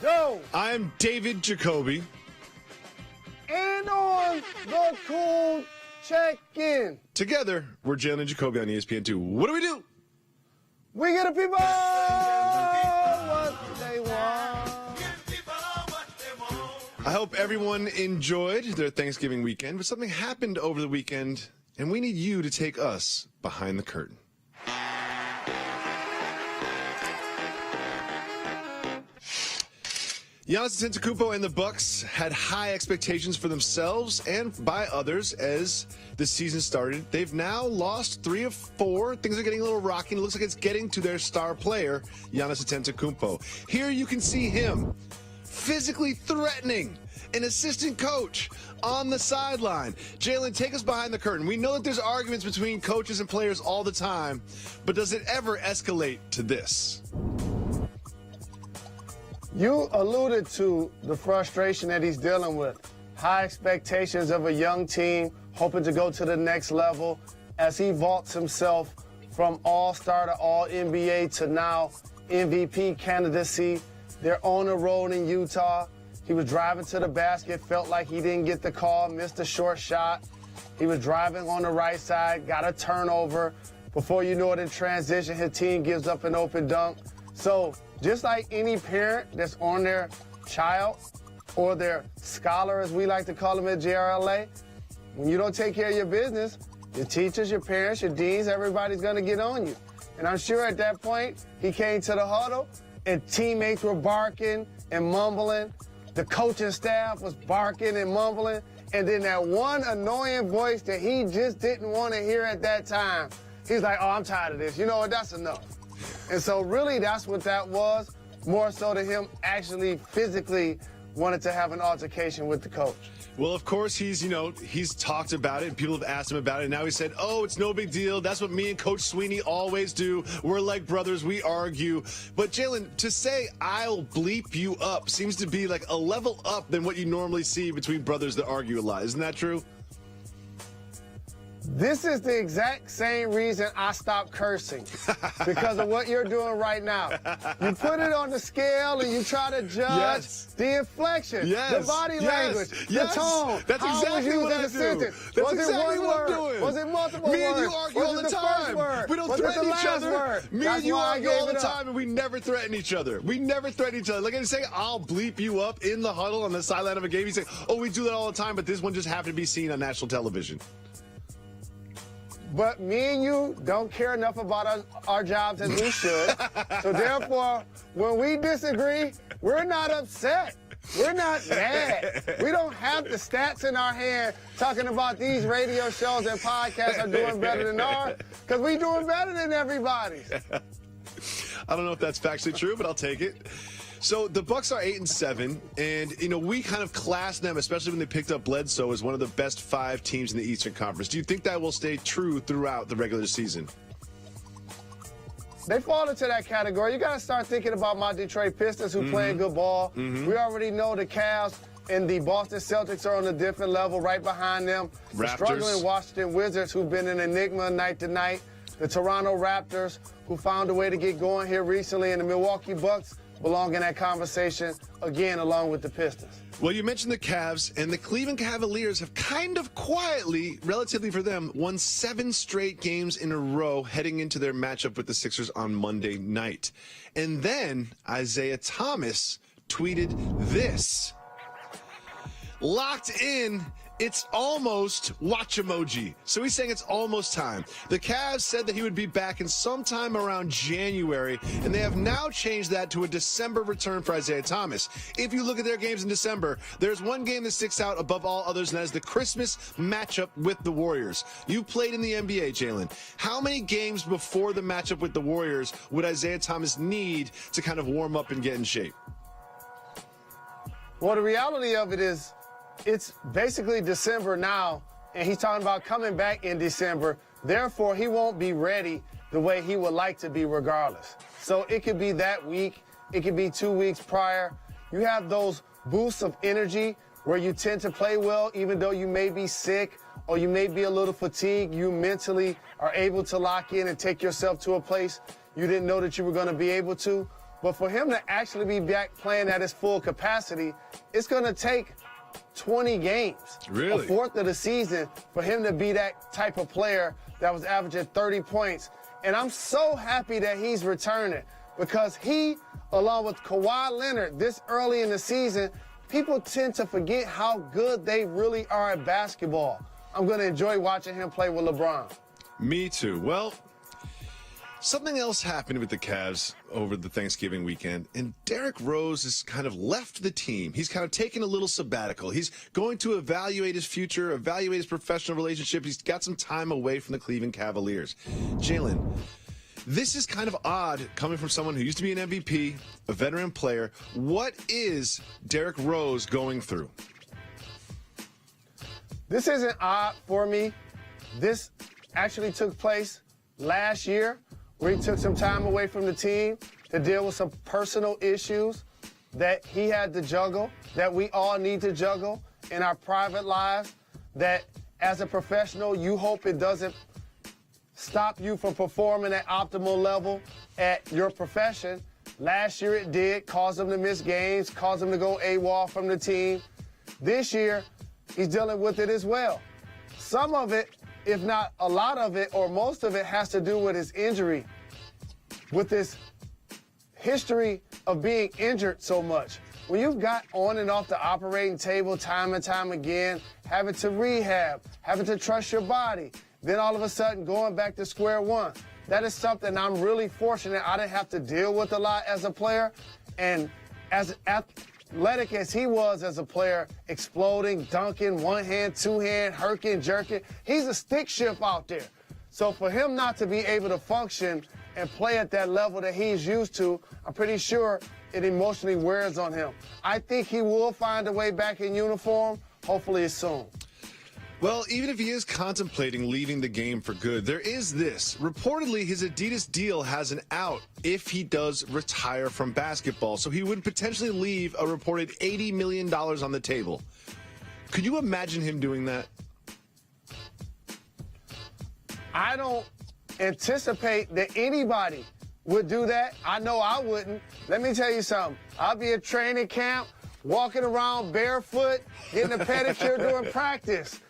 Yo! I'm David Jacoby. And on the cool check-in. Together, we're Jalen Jacoby on ESPN2. What do? We get the people what they want. I hope everyone enjoyed their Thanksgiving weekend, but something happened over the weekend, and we need you to take us behind the curtain. Giannis Antetokounmpo and the Bucks had high expectations for themselves and by others as the season started. They've now lost 3 of 4. Things are getting a little rocky, and it looks like it's getting to their star player, Giannis Antetokounmpo. Here you can see him physically threatening an assistant coach on the sideline. Jalen, take us behind the curtain. We know that there's arguments between coaches and players all the time, but does it ever escalate to this? You alluded to the frustration that he's dealing with. High expectations of a young team, hoping to go to the next level as he vaults himself from all-star to all-NBA to now MVP candidacy. They're on the road in Utah. He was driving to the basket, felt like he didn't get the call, missed a short shot. He was driving on the right side, got a turnover. Before you know it, in transition, his team gives up an open dunk. So just like any parent that's on their child or their scholar, as we like to call them at JRLA, when you don't take care of your business, your teachers, your parents, your deans, everybody's going to get on you. And I'm sure at that point, he came to the huddle and teammates were barking and mumbling. The coaching staff was barking and mumbling. And then that one annoying voice that he just didn't want to hear at that time, he's like, oh, I'm tired of this. You know what? That's enough. And so really that's what that was, more so than him actually physically wanted to have an altercation with the coach. Well, of course, he's talked about it, and people have asked him about it, and now he said, oh, it's no big deal. That's what me and Coach Sweeney always do. We're like brothers. We argue. But, Jalen, to say I'll bleep you up seems to be like a level up than what you normally see between brothers that argue a lot. Isn't that true? This is the exact same reason I stopped cursing, because of what you're doing right now. You put it on the scale and you try to judge the inflection, the body language, the tone. That's exactly what I do. That's exactly what I'm doing. Was it multiple words? Me and you argue all the time. We don't threaten each other. Me and you argue all the time, and we never threaten each other. We never threaten each other. Like I say, I'll bleep you up in the huddle on the sideline of a game. You say, oh, we do that all the time, but this one just happened to be seen on national television. But me and you don't care enough about our jobs as we should. So therefore, when we disagree, we're not upset. We're not mad. We don't have the stats in our hand talking about these radio shows and podcasts are doing better than ours, because we're doing better than everybody. I don't know if that's factually true, but I'll take it. So the Bucks are 8-7, and we kind of class them, especially when they picked up Bledsoe, as one of the best 5 teams in the Eastern Conference. Do you think that will stay true throughout the regular season? They fall into that category. You got to start thinking about my Detroit Pistons, who playing good ball. We already know the Cavs and the Boston Celtics are on a different level, right behind them. The struggling Washington Wizards, who've been an enigma night to night. The Toronto Raptors, who found a way to get going here recently, and the Milwaukee Bucks belong in that conversation, again, along with the Pistons. Well, you mentioned the Cavs, and the Cleveland Cavaliers have kind of quietly, relatively for them, won 7 straight games in a row heading into their matchup with the Sixers on Monday night. And then Isaiah Thomas tweeted this. Locked in. It's almost watch emoji. So he's saying it's almost time. The Cavs said that he would be back in sometime around January, and they have now changed that to a December return for Isaiah Thomas. If you look at their games in December, there's one game that sticks out above all others, and that is the Christmas matchup with the Warriors. You played in the NBA, Jalen. How many games before the matchup with the Warriors would Isaiah Thomas need to kind of warm up and get in shape? Well, the reality of it is, it's basically December now, and he's talking about coming back in December. Therefore, he won't be ready the way he would like to be regardless. So it could be that week. It could be 2 weeks prior. You have those boosts of energy where you tend to play well even though you may be sick or you may be a little fatigued. You mentally are able to lock in and take yourself to a place you didn't know that you were going to be able to. But for him to actually be back playing at his full capacity, it's going to take 20 games, really? a fourth of the season, for him to be that type of player that was averaging 30 points. And I'm so happy that he's returning, because he, along with Kawhi Leonard, this early in the season, people tend to forget how good they really are at basketball. I'm going to enjoy watching him play with LeBron. Me too. Well, something else happened with the Cavs over the Thanksgiving weekend, and Derrick Rose has kind of left the team. He's kind of taken a little sabbatical. He's going to evaluate his future, evaluate his professional relationship. He's got some time away from the Cleveland Cavaliers. Jalen, this is kind of odd coming from someone who used to be an MVP, a veteran player. What is Derrick Rose going through? This isn't odd for me. This actually took place last year, where he took some time away from the team to deal with some personal issues that he had to juggle, that we all need to juggle in our private lives, that as a professional, you hope it doesn't stop you from performing at optimal level at your profession. Last year it did, cause him to miss games, cause him to go AWOL from the team. This year, he's dealing with it as well. Some of it, if not a lot of it or most of it, has to do with his injury, with this history of being injured so much. When you've got on and off the operating table time and time again, having to rehab, having to trust your body, then all of a sudden going back to square one. That is something I'm really fortunate I didn't have to deal with a lot as a player. And as athletic as he was as a player, exploding, dunking, one hand, two hand, herking, jerking, he's a stick shift out there. So for him not to be able to function and play at that level that he's used to, I'm pretty sure it emotionally wears on him. I think he will find a way back in uniform, hopefully soon. Well, even if he is contemplating leaving the game for good, there is this. Reportedly, his Adidas deal has an out if he does retire from basketball. So he would potentially leave a reported $80 million on the table. Could you imagine him doing that? I don't anticipate that anybody would do that. I know I wouldn't. Let me tell you something. I'll be at training camp, walking around barefoot, getting a pedicure during practice,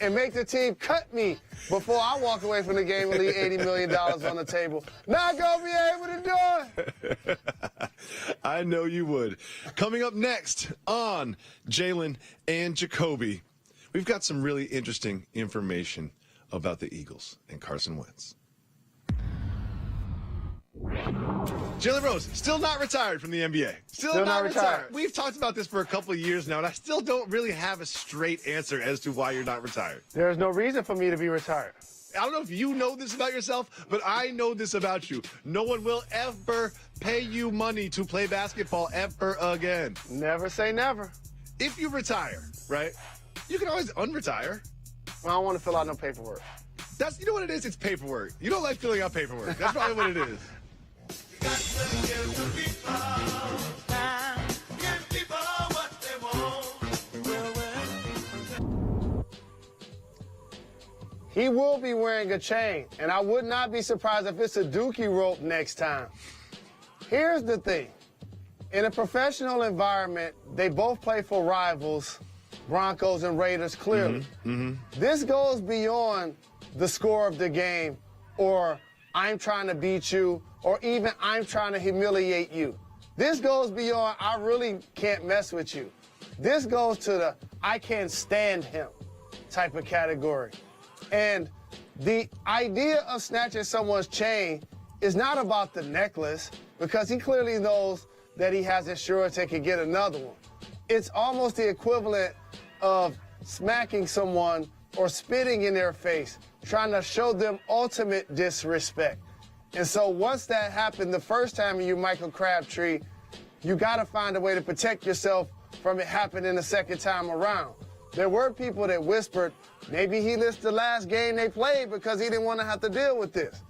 and make the team cut me before I walk away from the game and leave $80 million on the table. Not gonna be able to do it. I know you would. Coming up next on Jalen and Jacoby, we've got some really interesting information about the Eagles and Carson Wentz. Jalen Rose, still not retired from the NBA. Still not retired. We've talked about this for a couple of years now, and I still don't really have a straight answer as to why you're not retired. There's no reason for me to be retired. I don't know if you know this about yourself, but I know this about you. No one will ever pay you money to play basketball ever again. Never say never. If you retire, right, you can always unretire. I don't want to fill out no paperwork. You know what it is? It's paperwork. You don't like filling out paperwork. That's probably what it is. He will be wearing a chain, and I would not be surprised if it's a dookie rope next time. Here's the thing. In a professional environment, they both play for rivals, Broncos and Raiders, clearly. This goes beyond the score of the game, or I'm trying to beat you, or even I'm trying to humiliate you. This goes beyond I really can't mess with you. This goes to the I can't stand him type of category. And the idea of snatching someone's chain is not about the necklace, because he clearly knows that he has insurance and can get another one. It's almost the equivalent of smacking someone or spitting in their face, trying to show them ultimate disrespect. And so once that happened the first time you Michael Crabtree, you got to find a way to protect yourself from it happening the second time around. There were people that whispered, maybe he missed the last game they played because he didn't want to have to deal with this.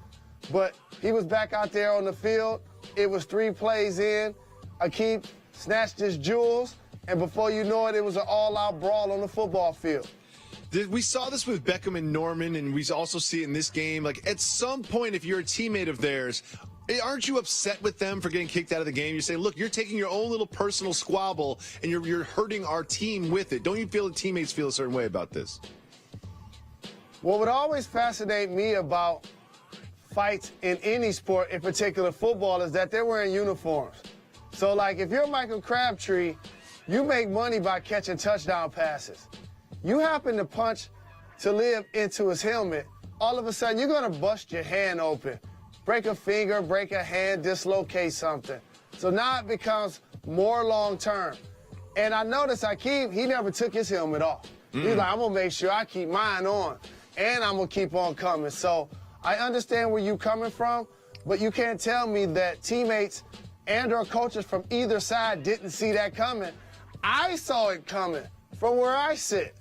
But he was back out there on the field. It was 3 plays in. Akeem snatched his jewels, and before you know it, it was an all-out brawl on the football field. We saw this with Beckham and Norman, and we also see it in this game. Like, at some point, if you're a teammate of theirs, Aren't you upset with them for getting kicked out of the game? You say, look, you're taking your own little personal squabble, and you're hurting our team with it. Don't you feel the teammates feel a certain way about this? What would always fascinate me about fights in any sport, in particular football, is that they're wearing uniforms. So, like, if you're Michael Crabtree, you make money by catching touchdown passes. You happen to punch to live into his helmet, all of a sudden you're going to bust your hand open, break a finger, break a hand, dislocate something. So now it becomes more long-term. And I noticed he never took his helmet off. He's like, I'm going to make sure I keep mine on, and I'm going to keep on coming. So I understand where you're coming from, but you can't tell me that teammates and or coaches from either side didn't see that coming. I saw it coming from where I sit.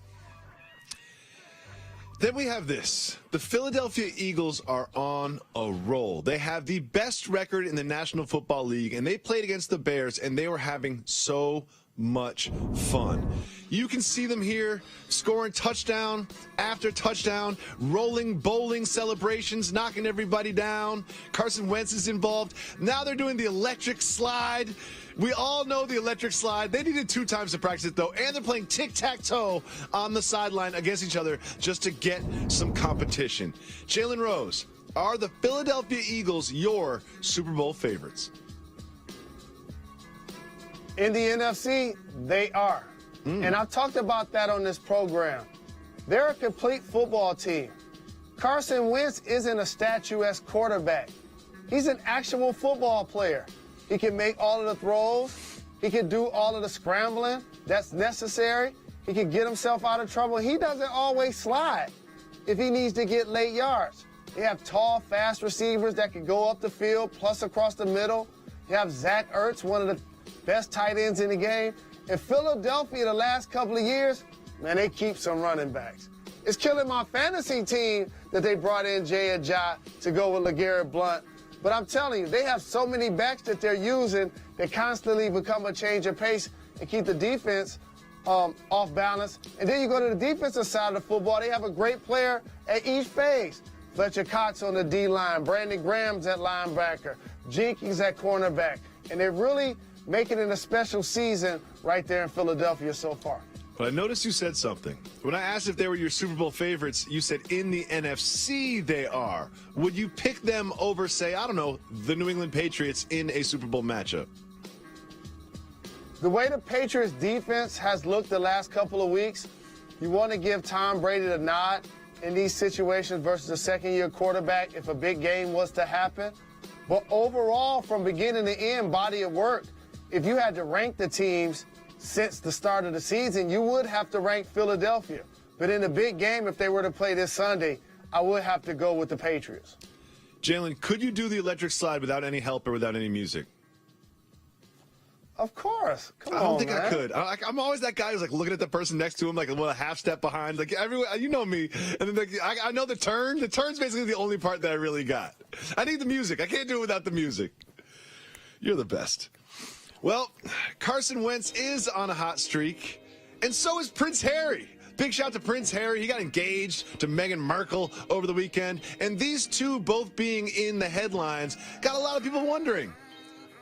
Then we have this. The Philadelphia Eagles are on a roll. They have the best record in the National Football League, and they played against the Bears, and they were having so much fun. You can see them here scoring touchdown after touchdown, rolling bowling celebrations, knocking everybody down. Carson Wentz is involved. Now they're doing the electric slide. We all know the electric slide. They needed 2 times to practice it, though, and they're playing tic-tac-toe on the sideline against each other just to get some competition. Jalen Rose, are the Philadelphia Eagles your Super Bowl favorites? In the NFC, they are. And I've talked about that on this program. They're a complete football team. Carson Wentz isn't a statuesque quarterback. He's an actual football player. He can make all of the throws. He can do all of the scrambling that's necessary. He can get himself out of trouble. He doesn't always slide if he needs to get late yards. They have tall, fast receivers that can go up the field, plus across the middle. You have Zach Ertz, one of the best tight ends in the game. In Philadelphia, the last couple of years, man, they keep some running backs. It's killing my fantasy team that they brought in Jay Ajay to go with LeGarrette Blount. But I'm telling you, they have so many backs that they're using, they constantly become a change of pace and keep the defense off balance. And then you go to the defensive side of the football, they have a great player at each phase. Fletcher Cox on the D-line, Brandon Graham's at linebacker, Jenkins at cornerback. And they're really making it a special season right there in Philadelphia so far. But I noticed you said something. When I asked if they were your Super Bowl favorites, you said in the NFC they are. Would you pick them over, say, I don't know, the New England Patriots in a Super Bowl matchup? The way the Patriots defense has looked the last couple of weeks, you want to give Tom Brady the nod in these situations versus a second-year quarterback if a big game was to happen. But overall, from beginning to end, body of work, if you had to rank the teams since the start of the season, you would have to rank Philadelphia. But in the big game, if they were to play this Sunday, I would have to go with the Patriots. Jalen, could you do the electric slide without any help or without any music? Of course. Come on, I don't think man. I could. I'm always that guy who's like looking at the person next to him, like a half step behind. Like everyone, you know me. And then like, I know the turn. The turn's basically the only part that I really got. I need the music. I can't do it without the music. You're the best. Well, Carson Wentz is on a hot streak, and so is Prince Harry. Big shout to Prince Harry. He got engaged to Meghan Markle over the weekend, and these two both being in the headlines got a lot of people wondering,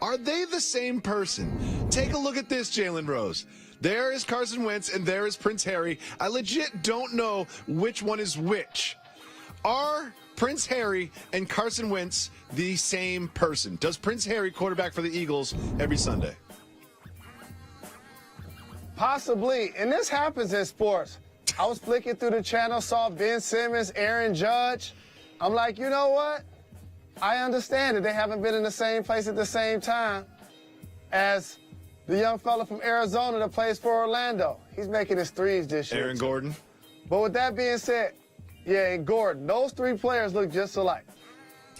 are they the same person? Take a look at this, Jalen Rose. There is Carson Wentz, and there is Prince Harry. I legit don't know which one is which. Are Prince Harry and Carson Wentz the same person? Does Prince Harry quarterback for the Eagles every Sunday? Possibly. And this happens in sports. I was flicking through the channel, saw Ben Simmons, Aaron Judge. I'm like, you know what? I understand that they haven't been in the same place at the same time as the young fella from Arizona that plays for Orlando. He's making his threes this year. Aaron Gordon. But with that being said, yeah, and Gordon, those 3 players look just alike.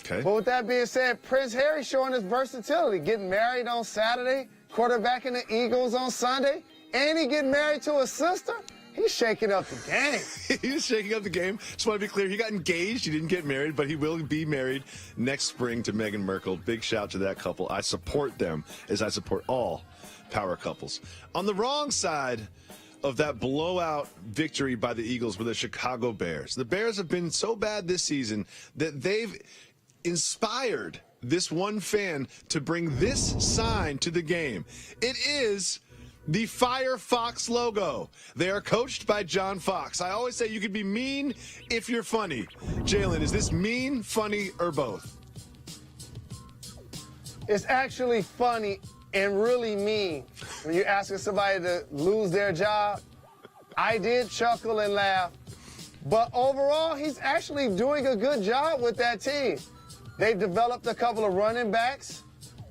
Okay. But with that being said, Prince Harry showing his versatility, getting married on Saturday, quarterbacking the Eagles on Sunday, and he getting married to a sister. He's shaking up the game. He's shaking up the game. Just want to be clear, he got engaged. He didn't get married, but he will be married next spring to Meghan Markle. Big shout to that couple. I support them as I support all power couples. On the wrong side of that blowout victory by the Eagles were the Chicago Bears. The Bears have been so bad this season that they've inspired this one fan to bring this sign to the game. It is the Firefox logo. They are coached by John Fox. I always say you can be mean if you're funny. Jalen, is this mean, funny, or both? It's actually funny and really mean when you're asking somebody to lose their job. I did chuckle and laugh, but overall, he's actually doing a good job with that team. They've developed a couple of running backs.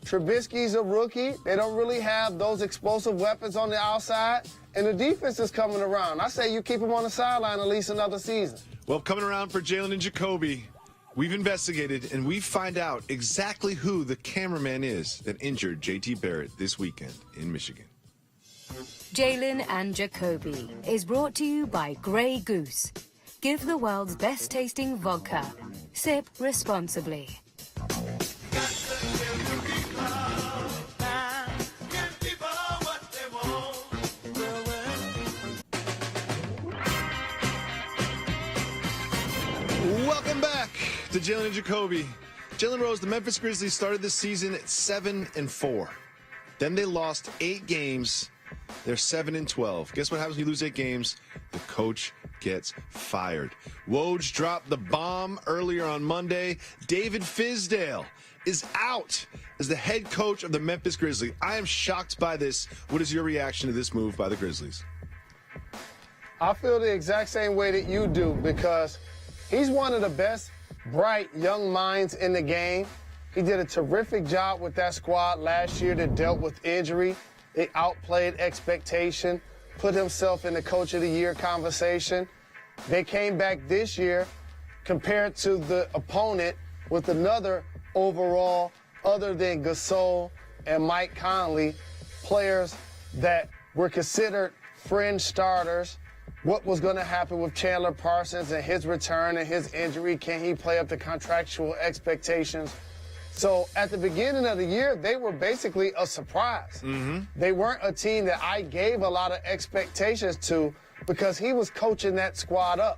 Trubisky's a rookie. They don't really have those explosive weapons on the outside, and the defense is coming around. I say you keep him on the sideline at least another season. Well, coming around for Jalen Jacoby, we've investigated and we find out exactly who the cameraman is that injured JT Barrett this weekend in Michigan. Jalen and Jacoby is brought to you by Grey Goose. Give the world's best tasting vodka. Sip responsibly. Welcome back to Jalen and Jacoby. Jalen Rose, the Memphis Grizzlies started this season at 7-4. Then they lost 8 games. They're 7-12. Guess what happens when you lose 8 games? The coach gets fired. Woj dropped the bomb earlier on Monday. David Fizdale is out as the head coach of the Memphis Grizzlies. I am shocked by this. What is your reaction to this move by the Grizzlies? I feel the exact same way that you do because he's one of the best, bright, young minds in the game. He did a terrific job with that squad last year that dealt with injury. They outplayed expectation, put himself in the Coach of the Year conversation. They came back this year compared to the opponent with another overall, other than Gasol and Mike Conley, players that were considered fringe starters. What was going to happen with Chandler Parsons and his return and his injury? Can he play up to contractual expectations? So at the beginning of the year, they were basically a surprise. They weren't a team that I gave a lot of expectations to because he was coaching that squad up.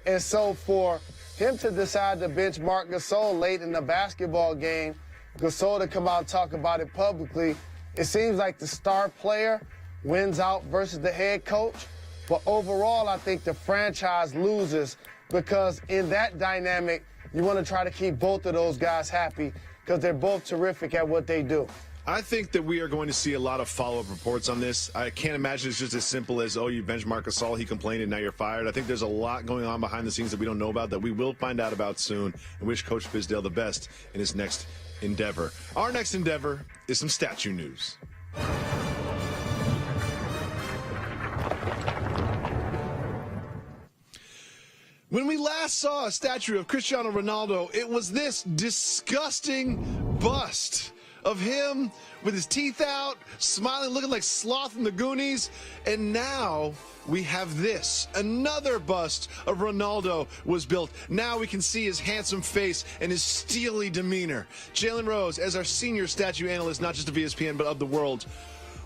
And so for him to decide to bench Marc Gasol late in the basketball game, Gasol to come out and talk about it publicly, it seems like the star player wins out versus the head coach. But overall, I think the franchise loses because in that dynamic, you want to try to keep both of those guys happy because they're both terrific at what they do. I think that we are going to see a lot of follow-up reports on this. I can't imagine it's just as simple as, oh, you bench Marc Gasol, he complained, and now you're fired. I think there's a lot going on behind the scenes that we don't know about that we will find out about soon, and wish Coach Fizdale the best in his next endeavor. Our next endeavor is some statue news. When we last saw a statue of Cristiano Ronaldo, it was this disgusting bust of him with his teeth out, smiling, looking like Sloth from the Goonies. And now we have this. Another bust of Ronaldo was built. Now we can see his handsome face and his steely demeanor. Jalen Rose, as our senior statue analyst, not just of ESPN, but of the world,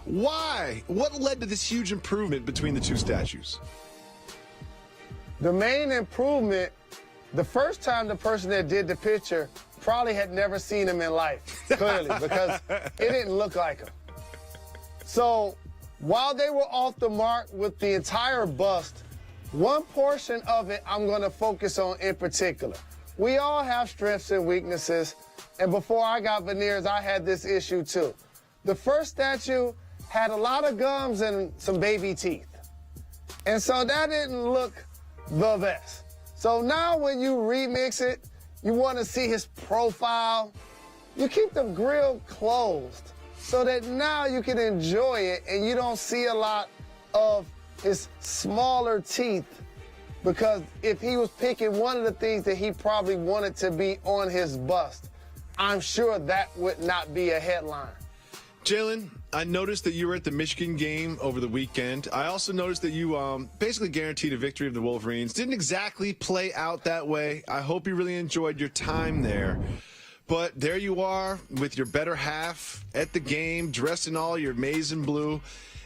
why? What led to this huge improvement between the two statues? The main improvement, the first time the person that did the picture probably had never seen him in life, clearly, because it didn't look like him. So while they were off the mark with the entire bust, one portion of it I'm going to focus on in particular. We all have strengths and weaknesses, and before I got veneers, I had this issue too. The first statue had a lot of gums and some baby teeth. And so that didn't look the best. So now when you remix it, you want to see his profile, you keep the grill closed so that now you can enjoy it and you don't see a lot of his smaller teeth, because if he was picking one of the things that he probably wanted to be on his bust, I'm sure that would not be a headline. Jalen, I noticed that you were at the Michigan game over the weekend. I also noticed that you basically guaranteed a victory of the Wolverines. Didn't exactly play out that way. I hope you really enjoyed your time there. But there you are with your better half at the game, dressed in all your maize and blue.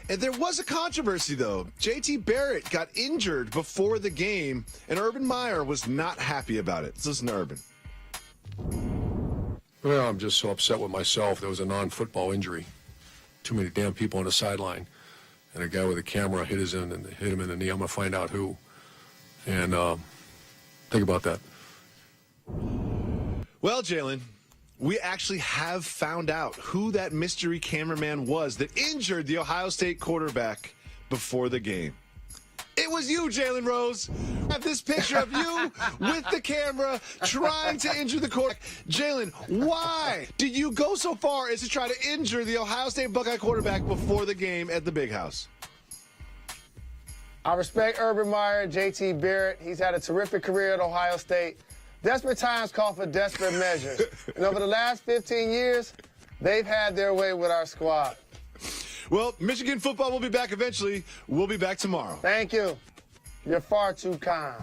And there was a controversy, though. JT Barrett got injured before the game, and Urban Meyer was not happy about it. Let's listen to Urban. Well, I'm just so upset with myself. There was a non-football injury. Too many damn people on the sideline. And a guy with a camera hit him in the knee. I'm going to find out who. And think about that. Well, Jalen, we actually have found out who that mystery cameraman was that injured the Ohio State quarterback before the game. It was you, Jalen Rose. I have this picture of you with the camera trying to injure the quarterback. Jalen, why did you go so far as to try to injure the Ohio State Buckeye quarterback before the game at the Big House? I respect Urban Meyer, JT Barrett. He's had a terrific career at Ohio State. Desperate times call for desperate measures. And over the last 15 years, they've had their way with our squad. Well, Michigan football will be back eventually. We'll be back tomorrow. Thank you. You're far too kind.